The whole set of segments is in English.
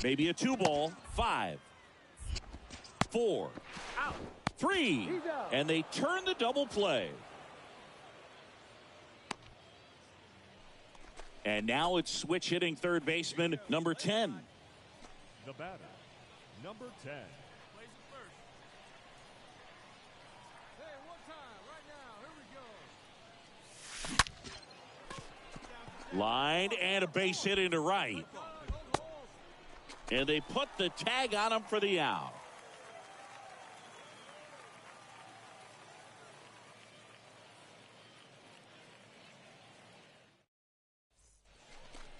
Maybe a 2-ball. 5, 4, 3, and they turn the double play. And now it's switch hitting third baseman number 10. The batter, number 10. Line and a base hit into right. And they put the tag on him for the out.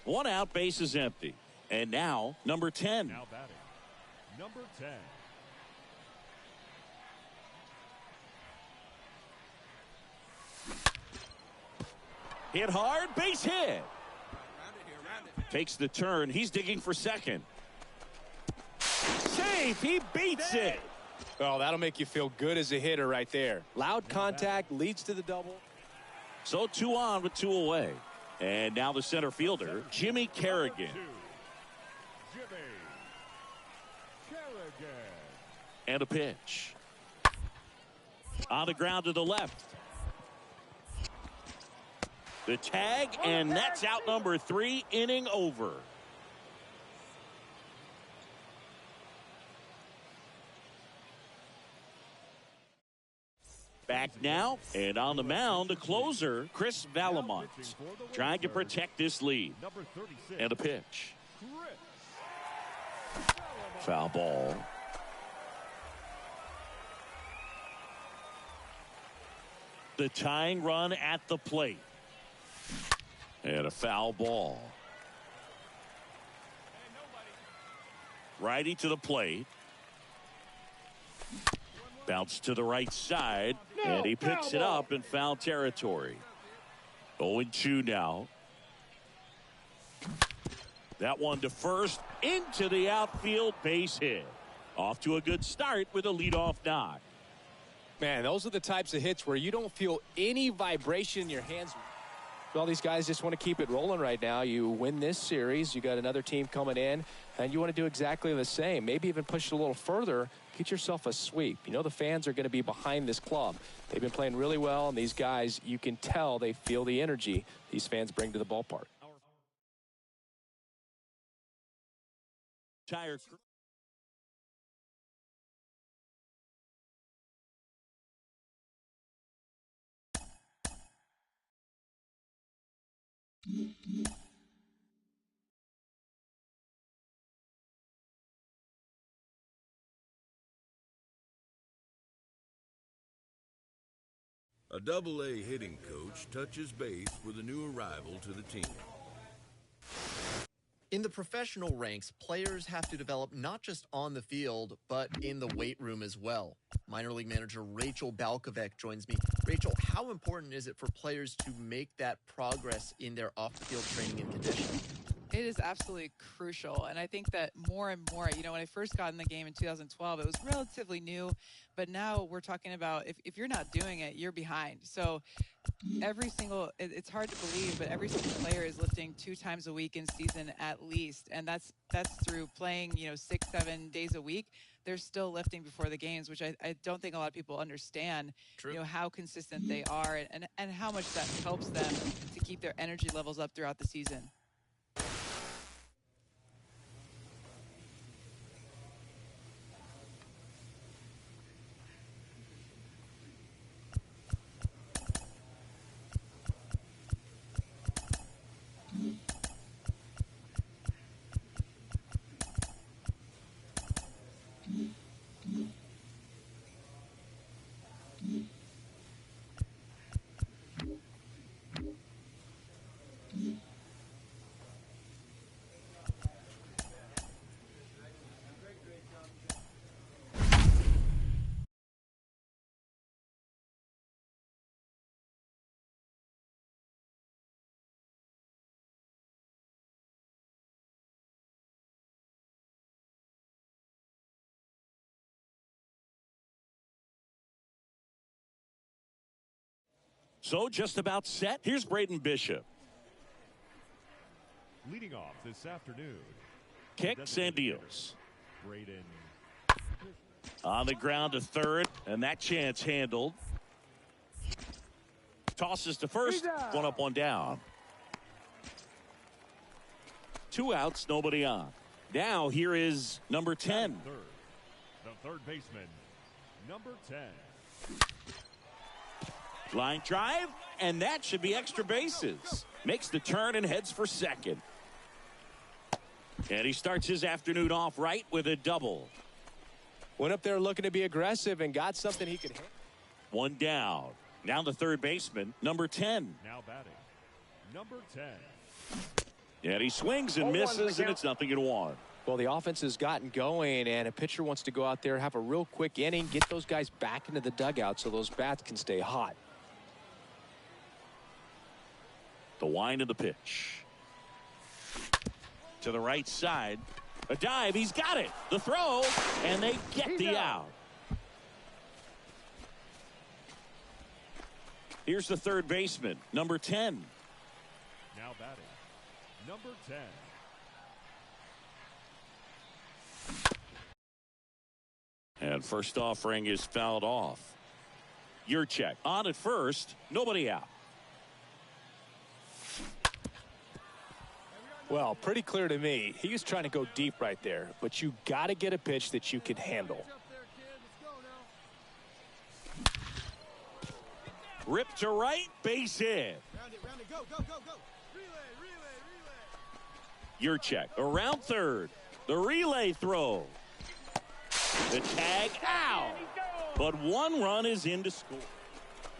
One out, base is empty. And now, number 10. Now batting, number 10. Hit hard, base hit. Takes the turn. He's digging for second. Safe. He beats it. Oh, that'll make you feel good as a hitter right there. Loud contact leads to the double. So 2 on with 2 away. And now the center fielder, Jimmy Kerrigan. Jimmy Kerrigan. And a pitch. On the ground to the left. The tag, and that's out number 3, inning over. Back now, and on the mound, the closer, Chris Valamont, trying to protect this lead. And a pitch. Foul ball. The tying run at the plate. And a foul ball. Righty to the plate. Bounce to the right side. And he picks it up in foul territory. 0-2 now. That one to first. Into the outfield, base hit. Off to a good start with a leadoff knock. Man, those are the types of hits where you don't feel any vibration in your hands. All these guys just want to keep it rolling right now. You win this series, you got another team coming in, and you want to do exactly the same. Maybe even push it a little further, get yourself a sweep. You know the fans are going to be behind this club. They've been playing really well, and these guys, you can tell they feel the energy these fans bring to the ballpark. Tire. A double-A hitting coach touches base with a new arrival to the team. In the professional ranks, players have to develop not just on the field, but in the weight room as well. Minor league manager Rachel Balkovec joins me. Rachel, how important is it for players to make that progress in their off-the-field training and conditioning? It is absolutely crucial. And I think that more and more, you know, when I first got in the game in 2012, it was relatively new. But now we're talking about if you're not doing it, you're behind. So it's hard to believe, but every single player is lifting 2 times a week in season at least. And that's through playing, 6-7 days a week. They're still lifting before the games, which I don't think a lot of people understand. True. How consistent they are and how much that helps them to keep their energy levels up throughout the season. So just about set. Here's Braden Bishop. Leading off this afternoon, kicks and deals. On the ground to third, and that chance handled. Tosses to first, one up, one down. 2 outs, nobody on. Now here is number 10. The third baseman, number 10. Line drive, and that should be extra bases. Makes the turn and heads for second. And he starts his afternoon off right with a double. Went up there looking to be aggressive and got something he could hit. 1 down. Now the third baseman, number 10. Now batting, number 10. And he swings and misses, and it's 0-1. Well, the offense has gotten going, and a pitcher wants to go out there, have a real quick inning, get those guys back into the dugout so those bats can stay hot. The wind of the pitch. To the right side. A dive. He's got it. The throw. And they get the out. Here's the third baseman, number 10. Now batting, number 10. And first offering is fouled off. Your check. On at first. Nobody out. Well, pretty clear to me. He was trying to go deep right there, but you got to get a pitch that you can handle. Rip to right, base hit. Go. Relay. Your check. Around third. The relay throw. The tag out. But 1 run is in to score.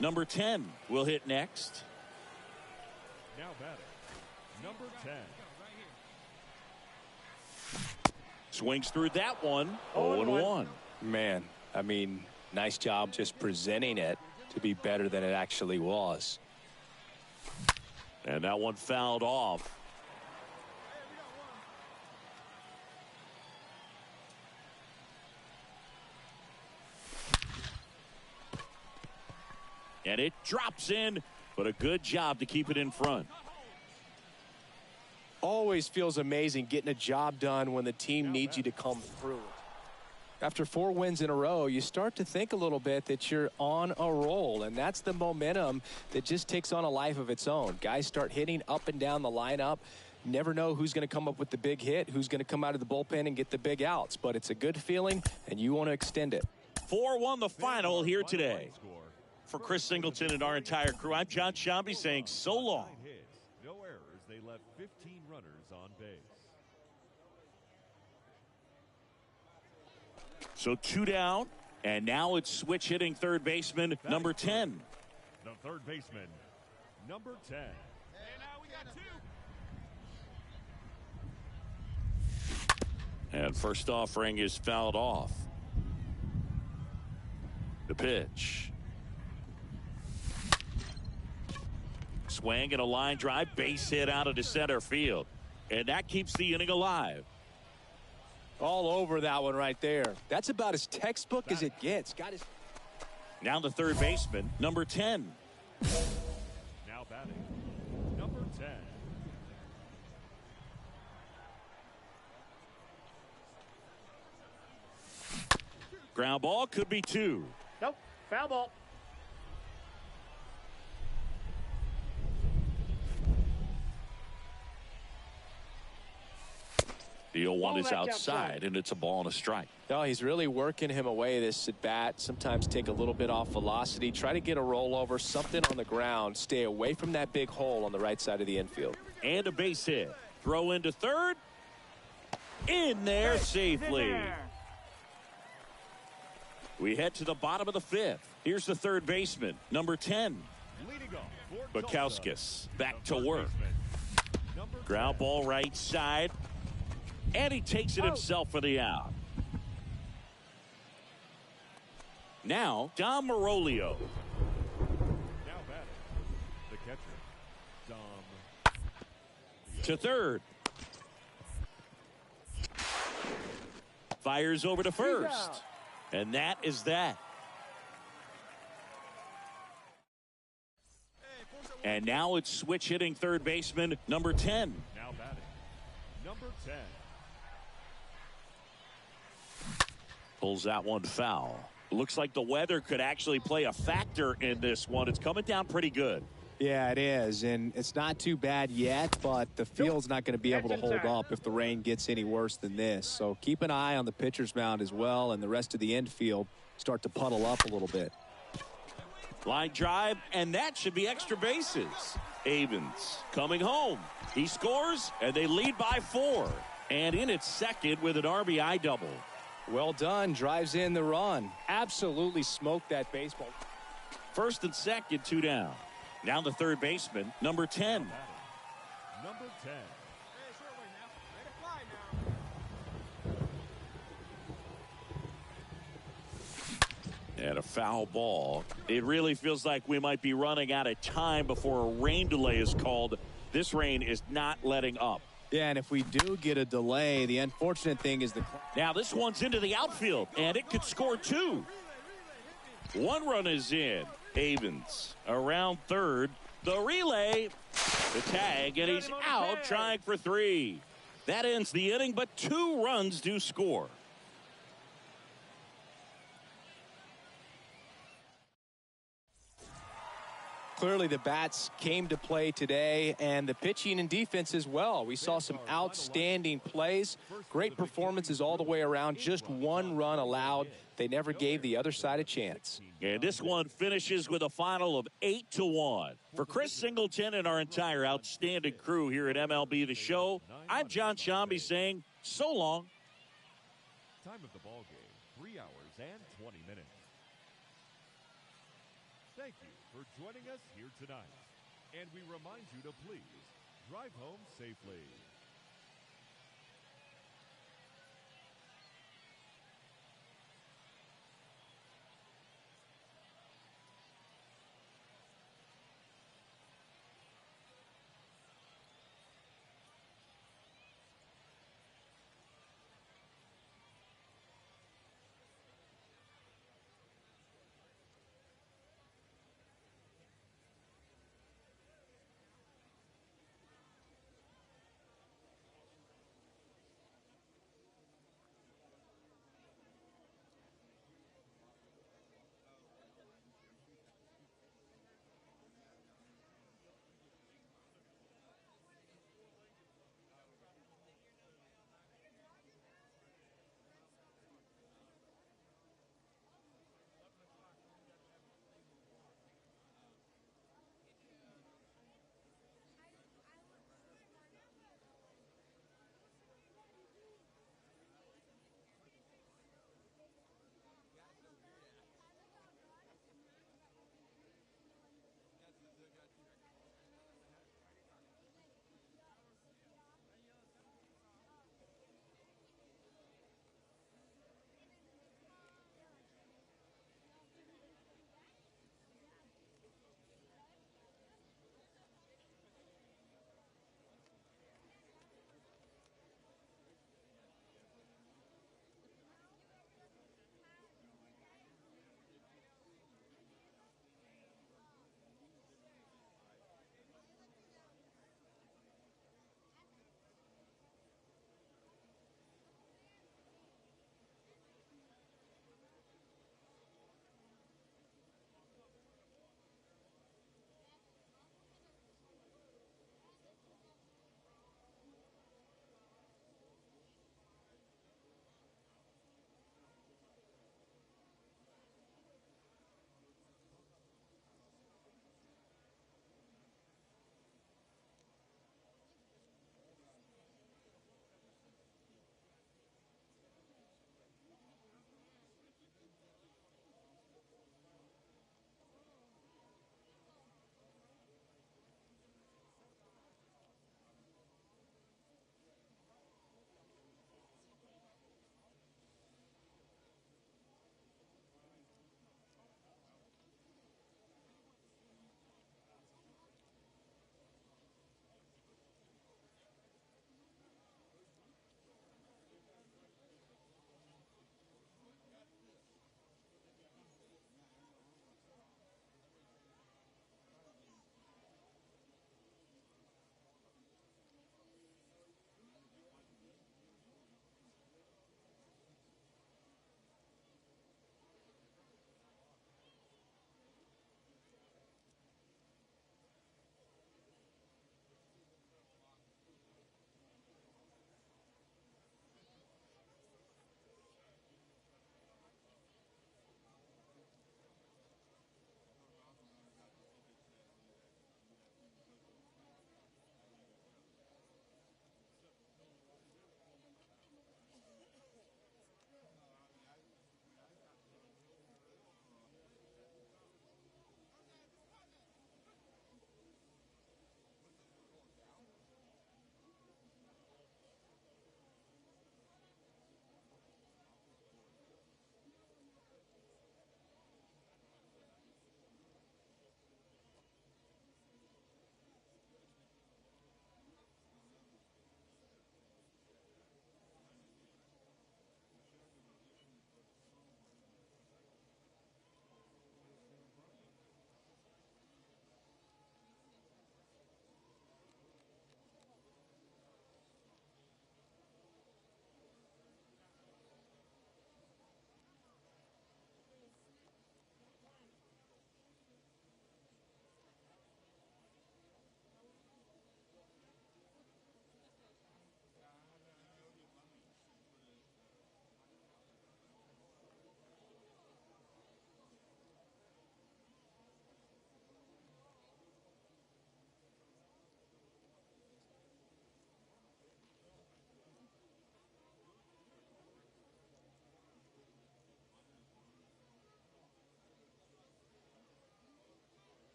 Number 10 will hit next. Now batting, number 10. Swings through that one. 0-1. Man, I mean, nice job just presenting it to be better than it actually was. And that one fouled off. And it drops in, but a good job to keep it in front. Always feels amazing getting a job done when the team needs you to come through. After 4 wins in a row, you start to think a little bit that you're on a roll, and that's the momentum that just takes on a life of its own. Guys start hitting up and down the lineup. Never know who's going to come up with the big hit, who's going to come out of the bullpen and get the big outs, but it's a good feeling, and you want to extend it. 4-1 the final here today. For Chris Singleton and our entire crew, I'm John Shambi saying so long. No errors. They left 15 runners on base. So 2 down, and now it's switch hitting third baseman, number 10. The third baseman, number 10. Hey, now we got 2. And first offering is fouled off. The pitch. Swing and a line drive, base hit out into center field. And that keeps the inning alive. All over that one right there. That's about as textbook as it gets. Now the third baseman, number 10. Now batting, number 10. Ground ball, could be 2. Nope, foul ball. The 0-1 is outside, and it's a ball and a strike. No, he's really working him away this at bat. Sometimes take a little bit off velocity. Try to get a rollover, something on the ground. Stay away from that big hole on the right side of the infield. And a base hit. Throw into third. In there safely. We head to the bottom of the 5th. Here's the third baseman, number 10. Bukowskis back to work. Ground ball right side. And he takes it himself for the out. Now, Dom Marolio. Now batting, the catcher, Dom. To third. Fires over to first. And that is that. And now it's switch hitting third baseman, number 10. Now batting, number 10. Pulls that one foul. Looks like the weather could actually play a factor in this one. It's coming down pretty good. Yeah, it is, and it's not too bad yet, but the field's not going to be able to hold up if the rain gets any worse than this. So keep an eye on the pitcher's mound as well, and the rest of the infield start to puddle up a little bit. Line drive, and that should be extra bases. Avens coming home. He scores, and they lead by 4. And in at second with an RBI double. Well done. Drives in the run. Absolutely smoked that baseball. First and second, 2 down. Now the third baseman, number 10. Number 10. Hey, short way now. Let it fly now. And a foul ball. It really feels like we might be running out of time before a rain delay is called. This rain is not letting up. Yeah, and if we do get a delay, the unfortunate thing is Now this one's into the outfield, and it could score 2. 1 run is in. Avens around third. The relay, the tag, and he's out trying for 3. That ends the inning, but 2 runs do score. Clearly the bats came to play today, and the pitching and defense as well. We saw some outstanding plays, great performances all the way around. Just 1 run allowed. They never gave the other side a chance. And this one finishes with a final of 8-1. For Chris Singleton and our entire outstanding crew here at MLB The Show, I'm John Shambi saying so long. Time of the ball game, 3 hours and 20 minutes. Thank you for joining us here tonight. And we remind you to please drive home safely.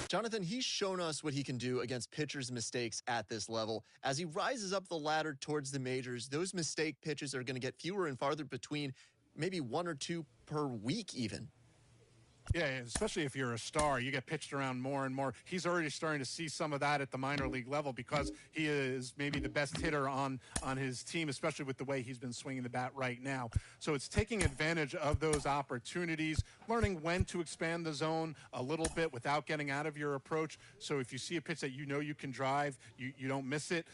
Jonathan, he's shown us what he can do against pitchers' mistakes at this level. As he rises up the ladder towards the majors, those mistake pitches are going to get fewer and farther between, maybe 1 or 2 per week even. Yeah, especially if you're a star, you get pitched around more and more. He's already starting to see some of that at the minor league level because he is maybe the best hitter on his team, especially with the way he's been swinging the bat right now. So it's taking advantage of those opportunities, learning when to expand the zone a little bit without getting out of your approach. So if you see a pitch that you know you can drive, you don't miss it.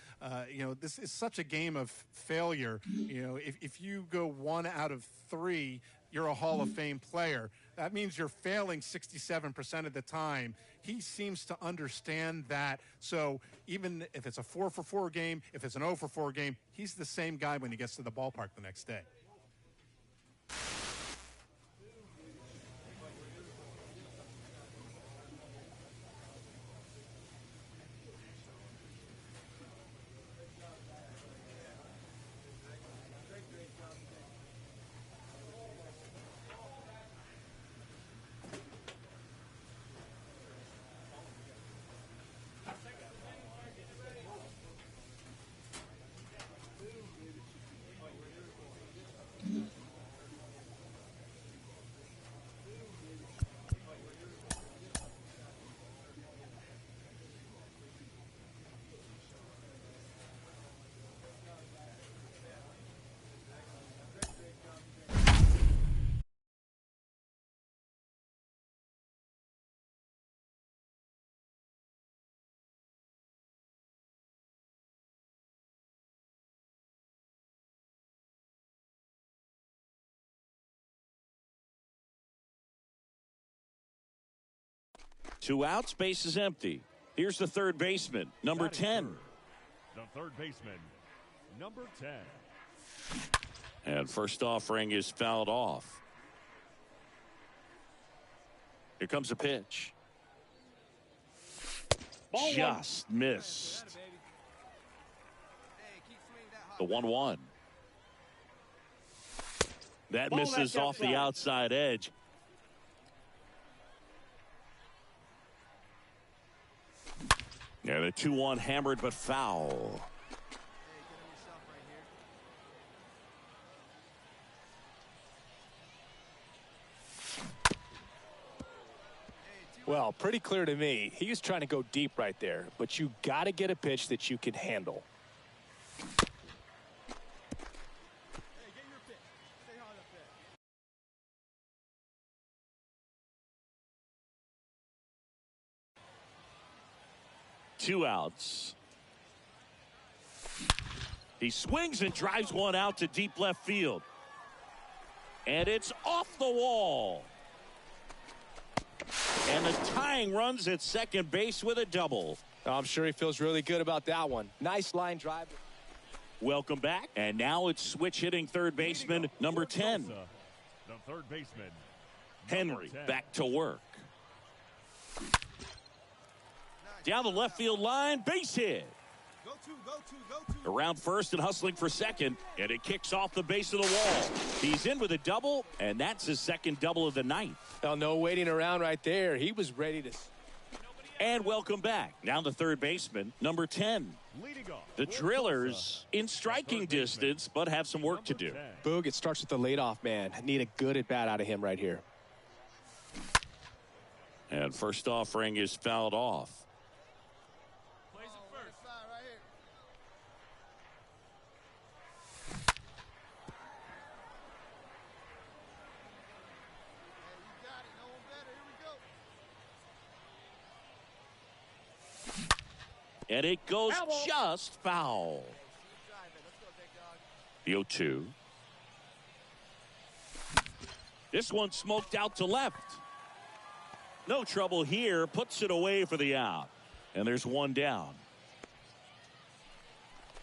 This is such a game of failure. If you go 1 out of 3, you're a Hall of Fame player. That means you're failing 67% of the time. He seems to understand that. So even if it's a 4-for-4 game, if it's an 0-for-4 game, he's the same guy when he gets to the ballpark the next day. Two outs, base is empty. Here's the third baseman, number 10. The third baseman, number 10. And first offering is fouled off. Here comes a pitch. Just missed. The 1-1. That misses off the outside edge. Yeah, the 2-1 hammered but foul. Well, pretty clear to me. He was trying to go deep right there, but you got to get a pitch that you can handle. Two outs. He swings and drives one out to deep left field. And it's off the wall. And the tying runs at second base with a double. I'm sure he feels really good about that one. Nice line drive. Welcome back. And now it's switch hitting third baseman number 10. The third baseman, Henry back to work. Down the left field line, base hit. Go to. Around first and hustling for second, and it kicks off the base of the wall. He's in with a double, and that's his second double of the night. Well, no waiting around right there. He was ready to. And welcome back. Now the third baseman, number 10. The Drillers in striking distance, but have some work to do. Boog, it starts with the leadoff man. Need a good at bat out of him right here. And first offering is fouled off. And it goes just foul. The 0-2. This one smoked out to left. No trouble here. Puts it away for the out. And there's one down.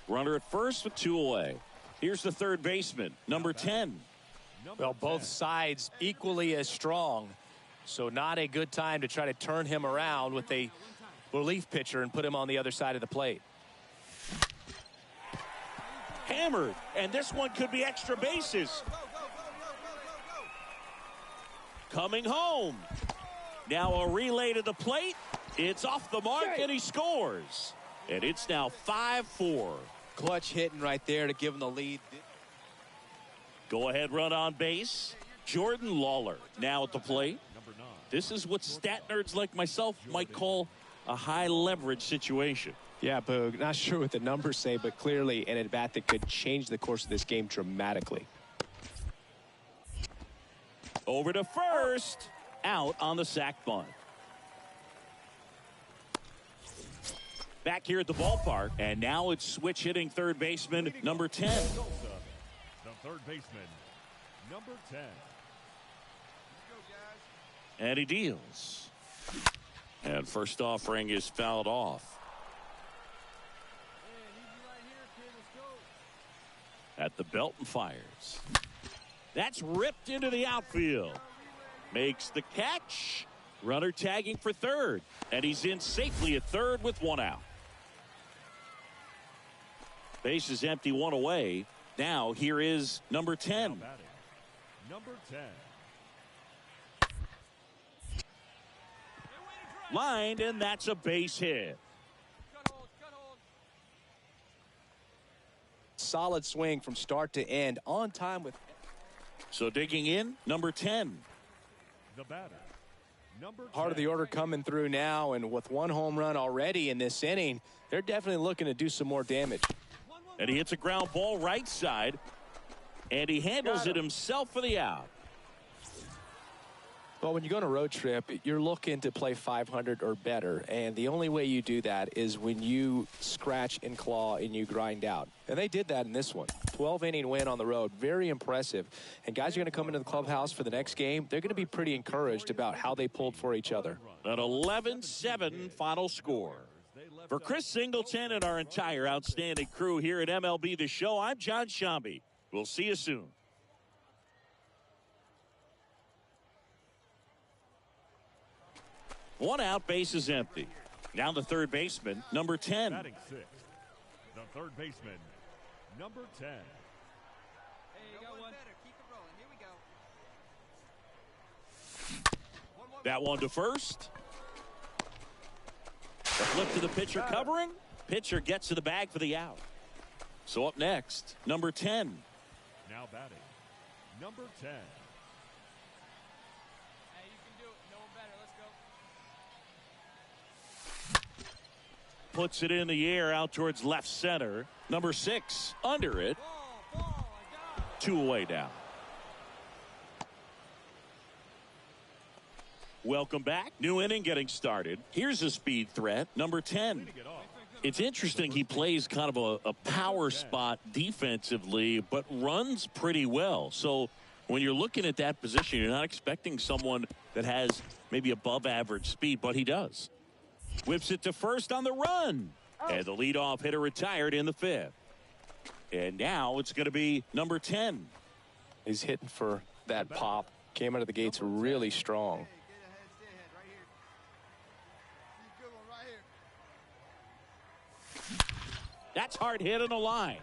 Runner at first with 2 away. Here's the third baseman, number 10. Well, both sides equally as strong. So not a good time to try to turn him around with a relief pitcher and put him on the other side of the plate. Hammered, and this one could be extra bases. coming home. Now a relay to the plate. It's off the mark, and he scores. And it's now 5-4. Clutch hitting right there to give him the lead. Go-ahead run on base. Jordan Lawler now at the plate. This is what stat nerds like myself might call a high-leverage situation. Yeah, Boog, not sure what the numbers say, but clearly an at-bat that could change the course of this game dramatically. Over to first. Out on the sac bunt. Back here at the ballpark, and now it's switch hitting third baseman number 10. The third baseman, number 10. And he deals. And first offering is fouled off. At the belt and fires. That's ripped into the outfield. Makes the catch. Runner tagging for third. And he's in safely at third with one out. Base is empty, one away. Now here is number 10. Number 10. Lined, and that's a base hit. Solid swing from start to end, on time with. So digging in, number 10. The batter, number 10. Heart of the order coming through now, and with one home run already in this inning, they're definitely looking to do some more damage. And he hits a ground ball right side, and he handles it himself for the out. Well, when you go on a road trip, you're looking to play 500 or better, and the only way you do that is when you scratch and claw and you grind out. And they did that in this one. 12-inning win on the road. Very impressive. And guys are going to come into the clubhouse for the next game. They're going to be pretty encouraged about how they pulled for each other. An 11-7 final score. For Chris Singleton and our entire outstanding crew here at MLB The Show, I'm John Shambi. We'll see you soon. One out, base is empty. Now the third baseman, number 10. Batting sixth, the third baseman, number 10. Hey, you got one. Keep it rolling. Here we go. That one to first. The flip to the pitcher covering. Pitcher gets to the bag for the out. So up next, number 10. Now batting, number 10. Hey, you can do it. No one better. Let's go. Puts it in the air out towards left center. Number 6 under it. Ball, I got it. 2 away now. Welcome back. New inning getting started. Here's a speed threat, number 10. It's interesting he plays kind of a power spot defensively, but runs pretty well. So when you're looking at that position, you're not expecting someone that has maybe above average speed, but he does. Whips it to first on the run. And the leadoff hitter retired in the 5th. And now it's going to be number 10. He's hitting for that pop. Came out of the gates really strong. That's hard hit on the line.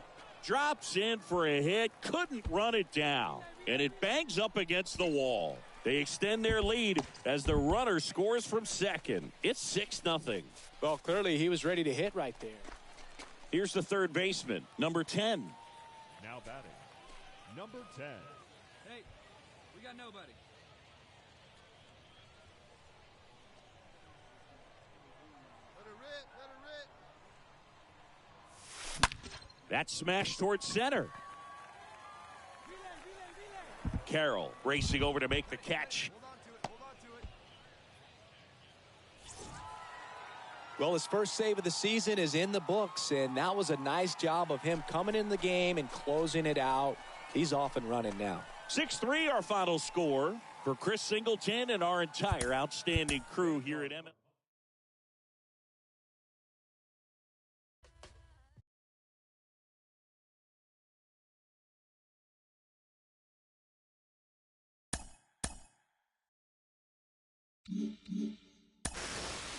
Drops in for a hit. Couldn't run it down. And it bangs up against the wall. They extend their lead as the runner scores from second. It's 6-0. Well, clearly he was ready to hit right there. Here's the third baseman, number 10. Now batting, number 10. Hey, we got nobody. That smash towards center. Carroll racing over to make the catch. Well, his first save of the season is in the books, and that was a nice job of him coming in the game and closing it out. He's off and running now. 6-3 our final score for Chris Singleton and our entire outstanding crew here at MLB.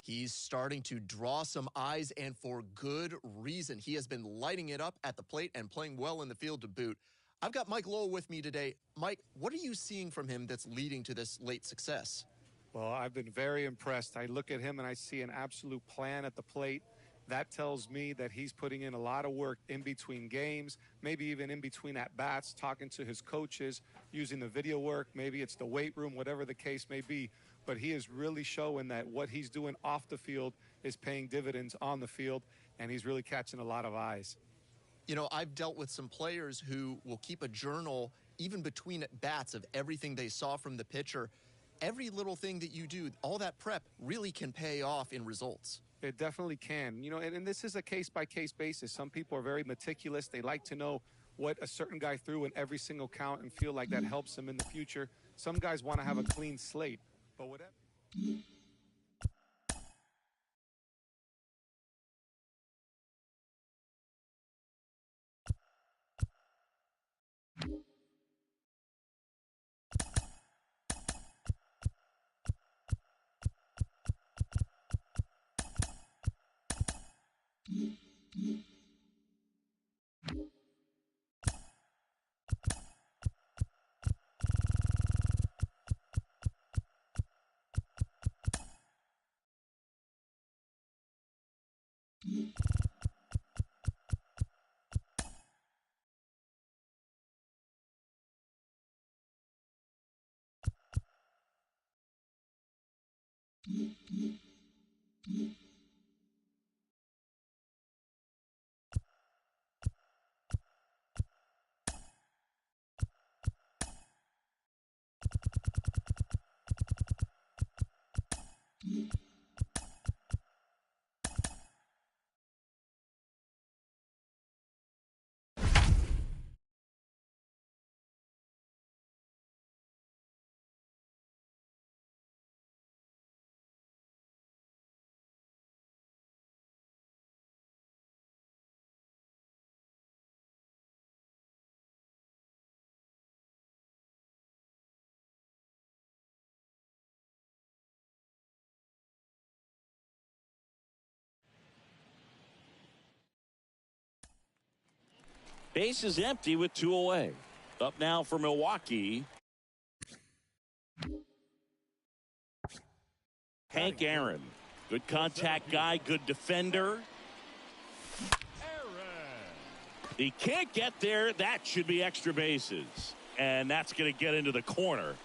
He's starting to draw some eyes, and for good reason. He has been lighting it up at the plate and playing well in the field to boot. I've got Mike Lowell with me today. Mike, what are you seeing from him that's leading to this late success? Well, I've been very impressed. I look at him and I see an absolute plan at the plate. That tells me that he's putting in a lot of work in between games, maybe even in between at-bats, talking to his coaches, using the video work. Maybe it's the weight room, whatever the case may be. But he is really showing that what he's doing off the field is paying dividends on the field, and he's really catching a lot of eyes. You know, I've dealt with some players who will keep a journal even between at-bats of everything they saw from the pitcher. Every little thing that you do, all that prep really can pay off in results. It definitely can. You know, and this is a case-by-case basis. Some people are very meticulous. They like to know what a certain guy threw in every single count and feel like that helps them in the future. Some guys want to have a clean slate, but whatever. Base is empty with 2 away. Up now for Milwaukee, Hank Aaron. Good contact guy, good defender. He can't get there. That should be extra bases. And that's going to get into the corner.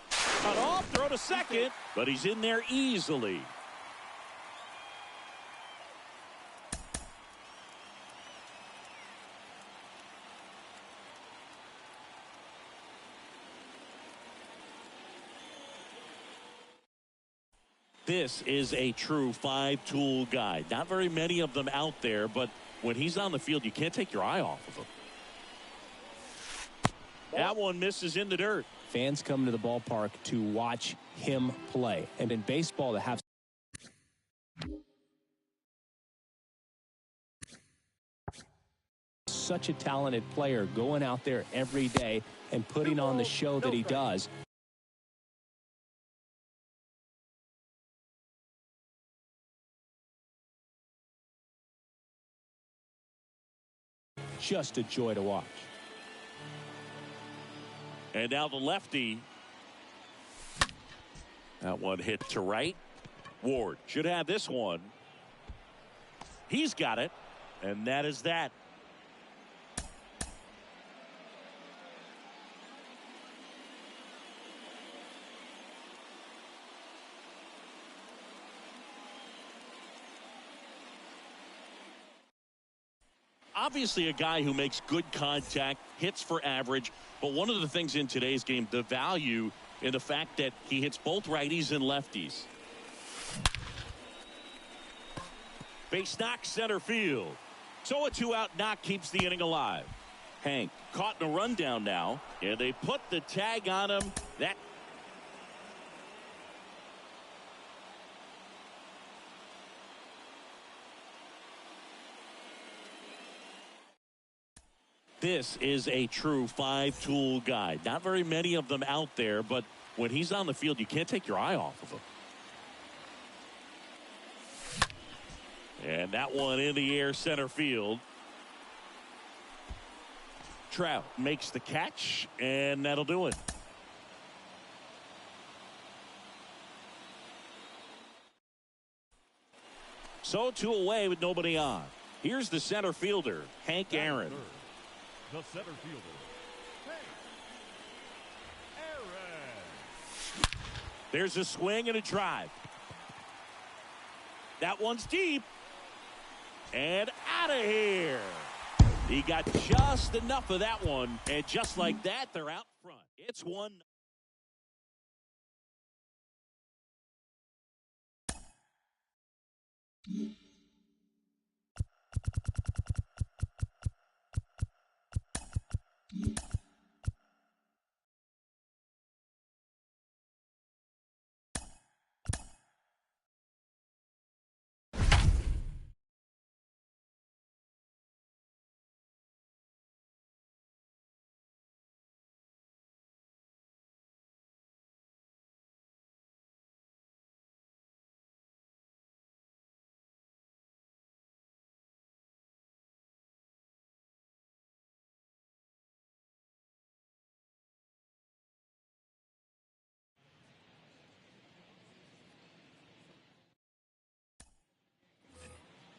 Cut off, throw to second, but he's in there easily. This is a true 5-tool guy. Not very many of them out there, but when he's on the field, you can't take your eye off of him. That one misses in the dirt. Fans come to the ballpark to watch him play. And in baseball, to have such a talented player going out there every day and putting on the show that he does. Just a joy to watch. And now the lefty. That one hit to right. Ward should have this one. He's got it. And that is that. Obviously a guy who makes good contact, hits for average, but one of the things in today's game, the value in the fact that he hits both righties and lefties. Base knock, center field. So a 2-out knock keeps the inning alive. Hank caught in a rundown now, and they put the tag on him. That This is a true 5-tool guy. Not very many of them out there, but when he's on the field, you can't take your eye off of him. And that one in the air, center field. Trout makes the catch, and that'll do it. So 2 away with nobody on. Here's the center fielder, Hank Aaron. The center fielder, Hank Aaron. There's a swing and a drive. That one's deep. And out of here. He got just enough of that one. And just like that, they're out front. It's 1.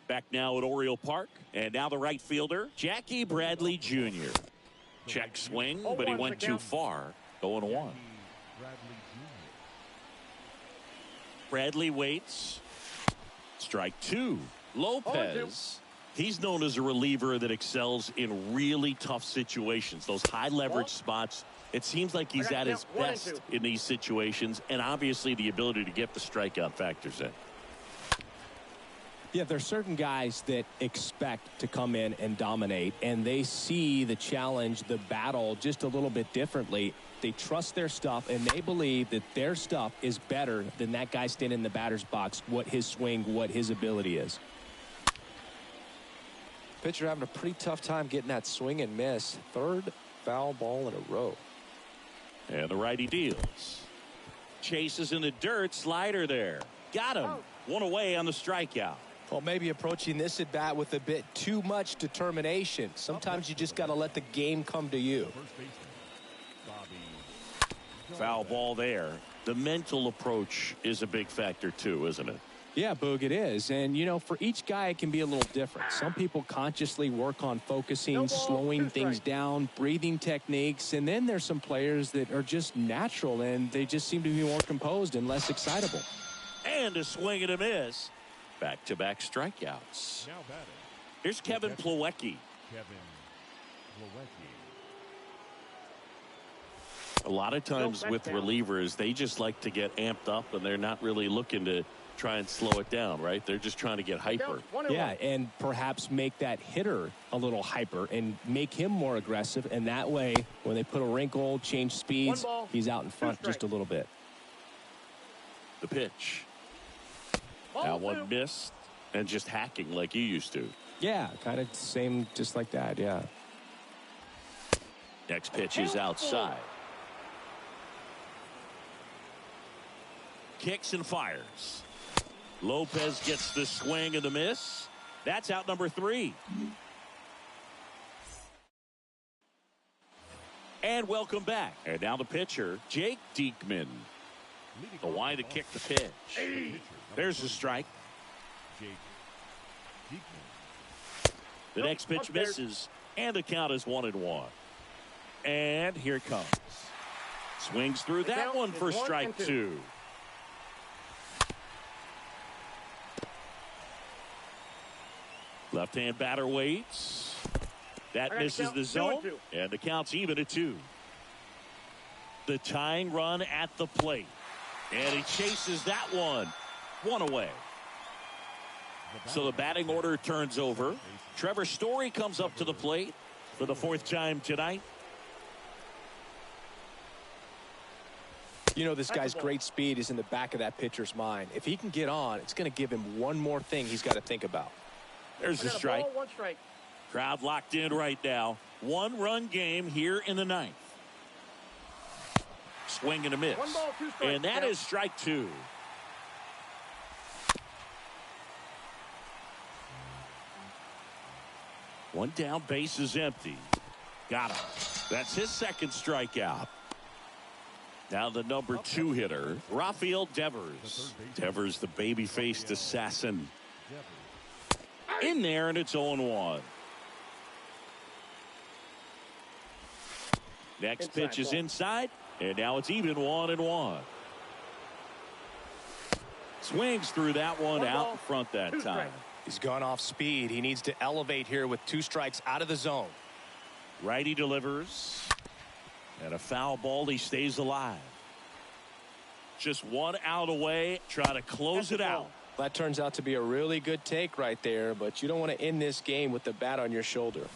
Back now at Oriole Park. And now the right fielder, Jackie Bradley Jr. Check swing, but he went too far. 0-1. Bradley Jr. Bradley waits. Strike 2. Lopez. He's known as a reliever that excels in really tough situations. Those high leverage spots. It seems like he's at his best in these situations. And obviously the ability to get the strikeout factors in. Yeah, there's certain guys that expect to come in and dominate, and they see the challenge, the battle just a little bit differently. They trust their stuff, and they believe that their stuff is better than that guy standing in the batter's box, what his swing, what his ability is. Pitcher having a pretty tough time getting that swing and miss. 3rd foul ball in a row. And the righty deals. Chases in the dirt, slider there. Got him. 1 away on the strikeout. Well, maybe approaching this at bat with a bit too much determination. Sometimes you just got to let the game come to you. Foul ball there. The mental approach is a big factor too, isn't it? Yeah, Boog, it is. And, you know, for each guy, it can be a little different. Some people consciously work on focusing, slowing things down, breathing techniques. And then there's some players that are just natural, and they just seem to be more composed and less excitable. And a swing and a miss. Back-to-back strikeouts. Now batting. Here's Kevin Plawecki. Kevin Plawecki. A lot of times with relievers, they just like to get amped up, and they're not really looking to try and slow it down, right? They're just trying to get hyper. Yeah, and perhaps make that hitter a little hyper and make him more aggressive. And that way, when they put a wrinkle, change speeds, he's out in front just a little bit. The pitch. That one missed, and just hacking like you used to. Yeah, kind of same, just like that, yeah. Next pitch is outside. Kicks and fires. Lopez gets the swing and the miss. That's out number 3. And welcome back. And now the pitcher, Jake Diekman. The line to kick the pitch. There's the strike. The next pitch misses, and the count is 1-1. And here it comes. Swings through that one for strike 2. Left-hand batter waits. That misses the zone, and the count's even at 2. The tying run at the plate. And he chases that one. 1 away. So the batting order turns over. Trevor Story comes up to the plate for the 4th time tonight. You know, this guy's great speed is in the back of that pitcher's mind. If he can get on, it's going to give him one more thing he's got to think about. There's the strike. Crowd locked in right now. 1-run game here in the 9th. Swing and a miss. And that is strike 2. One down, base is empty. Got him. That's his second strikeout. Now the number 2 hitter, Rafael Devers. Devers, the baby-faced assassin. In there, and it's 0-1. Next pitch is inside, and now it's even 1-1. Swings through that one out in front that time. He's gone off speed. He needs to elevate here with 2 strikes out of the zone. Righty delivers. And a foul ball. He stays alive. Just 1 out away. Try to close it out. That turns out to be a really good take right there, but you don't want to end this game with the bat on your shoulder.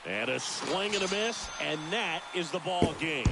And a swing and a miss, and that is the ball game.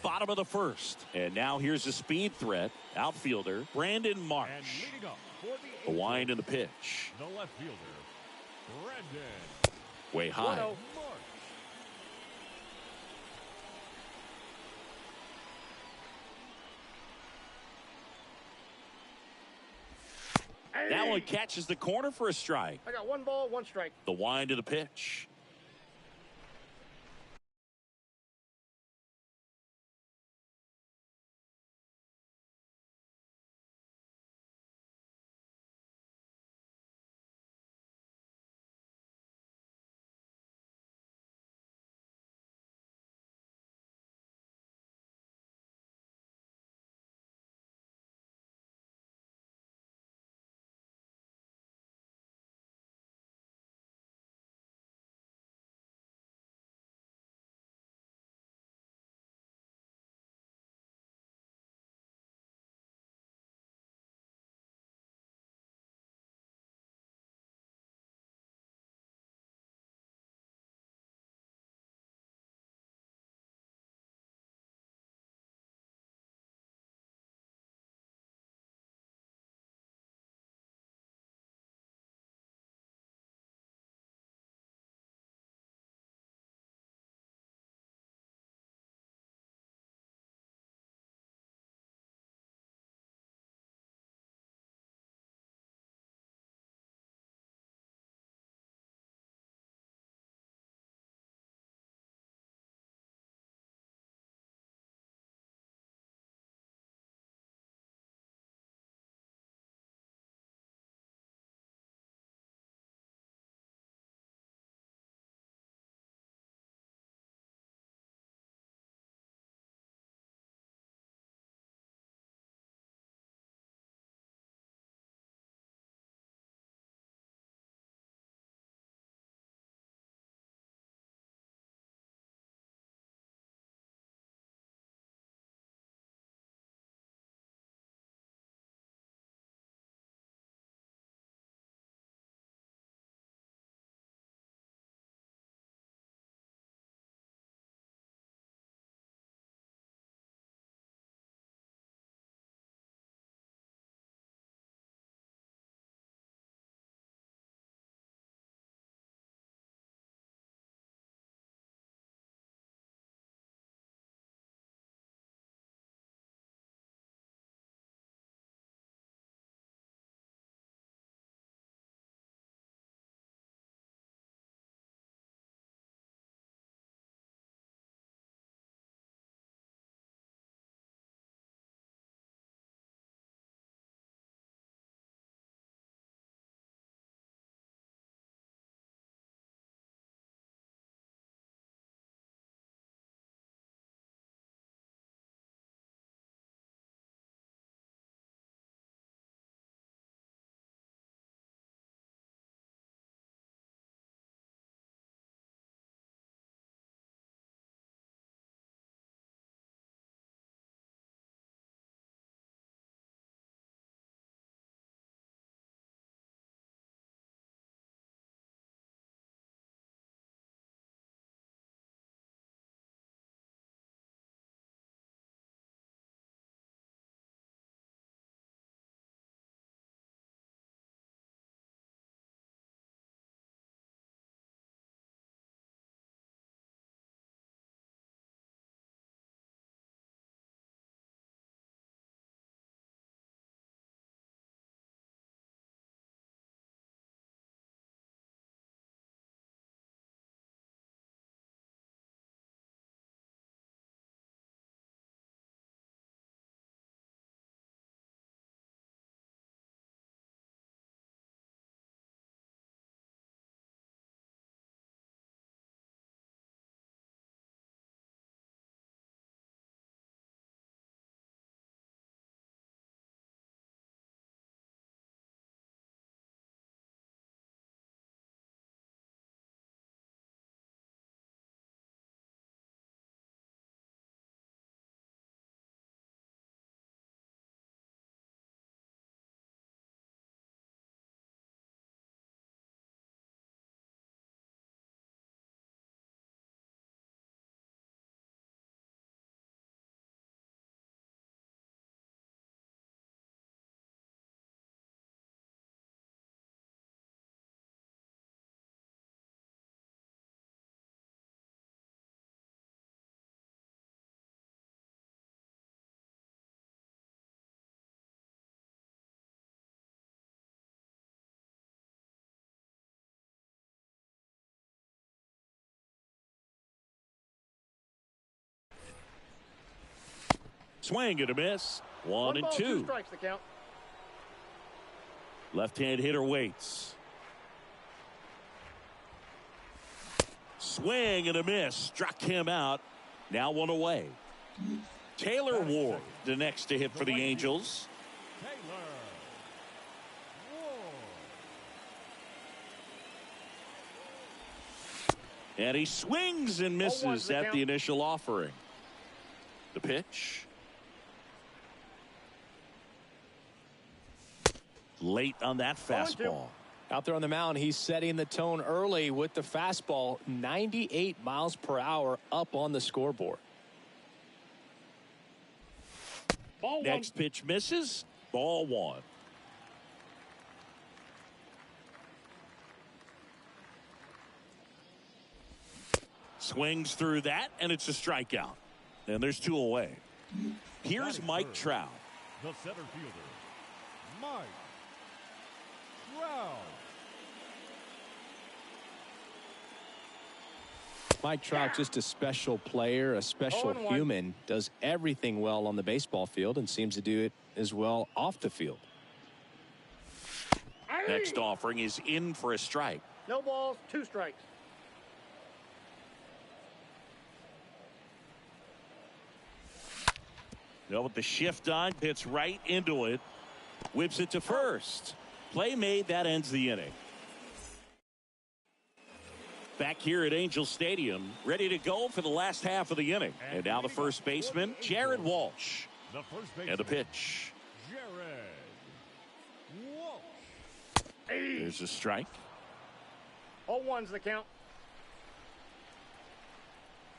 Bottom of the first. And now here's a speed threat. Outfielder Brandon Marsh. And leading up for The wind and the pitch. the left fielder, Brandon. Way high. Marsh. That one catches the corner for a strike. I got 1 ball, 1 strike. The wind of the pitch. Swing and a miss. 1 and ball, 2. strikes the count. Left-hand hitter waits. Swing and a miss. Struck him out. Now 1 away. Taylor Ward, the next to hit for the Angels. Taylor Ward. And he swings and misses at the initial offering. The pitch. Late on that fastball. Out there on the mound, he's setting the tone early with the fastball. 98 miles per hour up on the scoreboard. Next pitch misses. Ball 1. Swings through that, and it's a strikeout. And there's 2 away. Here's Mike Trout. The center fielder, Mike Trout. Mike Trout, just a special player, a special human, does everything well on the baseball field and seems to do it as well off the field. Next offering is in for a strike. No balls, 2 strikes. Now with the shift on, hits right into it. Whips it to first. Play made, that ends the inning. Back here at Angel Stadium, ready to go for the last half of the inning. And now the first baseman, Jared Walsh. The first baseman, And the pitch. Jared Walsh. There's a strike. 0-1's the count.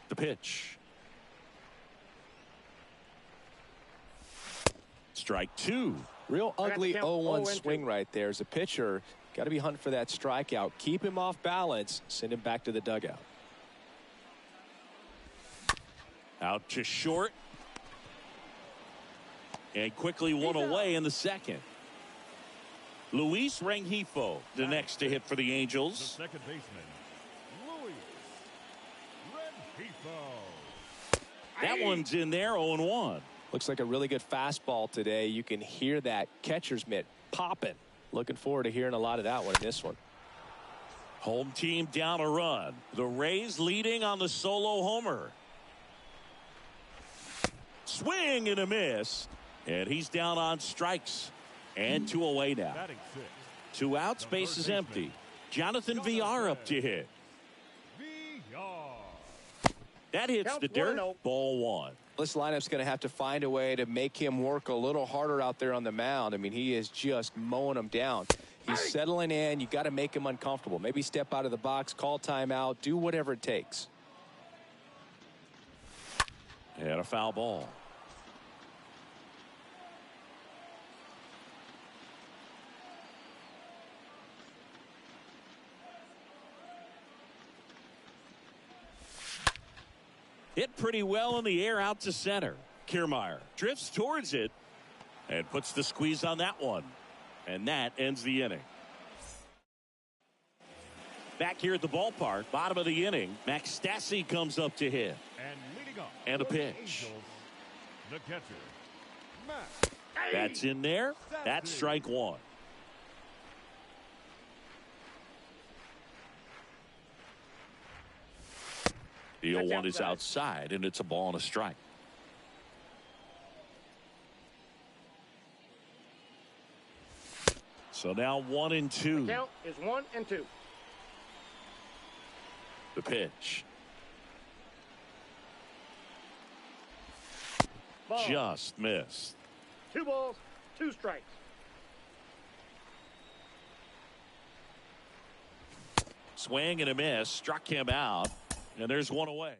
The pitch. Strike 2. Real ugly count 0-1 0-2. swing right there. As a pitcher, got to be hunting for that strikeout. Keep him off balance. Send him back to the dugout. Out to short. And quickly 1 away in the second. Luis Rengifo, the next to hit for the The Angels. second baseman, Luis Rengifo. That one's in there, 0-1. Looks like a really good fastball today. You can hear that catcher's mitt popping. Looking forward to hearing a lot of that one in this one. Home team down a run. The Rays leading on the solo homer. Swing and a miss. And he's down on strikes. And 2 away now. Batting 6, 2 outs, base is empty. Jonathan VR up to hit. VR. That hits the dirt. Ball 1. This lineup's going to have to find a way to make him work a little harder out there on the mound. I mean, he is just mowing them down. He's settling in. You got to make him uncomfortable. Maybe step out of the box, call timeout, do whatever it takes. And a foul ball. Hit pretty well in the air out to center. Kiermaier drifts towards it and puts the squeeze on that one. And that ends the inning. Back here at the ballpark, bottom of the inning, Max Stassi comes up to hit. And leading off And a for the pitch. Angels, the catcher, Max. That's in there. That's strike 1. The 0-1 is outside, and it's a ball and a strike. So now 1 and 2. Count is 1 and 2. The pitch. Ball. Just missed. 2 balls, 2 strikes. Swing and a miss. Struck him out. And there's 1 away.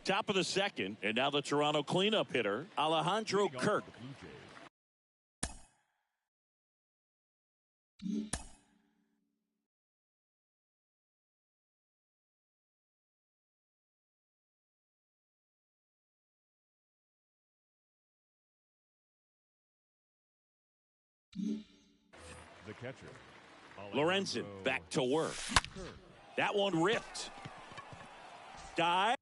Top of the second, and now the Toronto cleanup hitter, Alejandro Kirk. The catcher, Lorenzen back to work. That one ripped. Dive.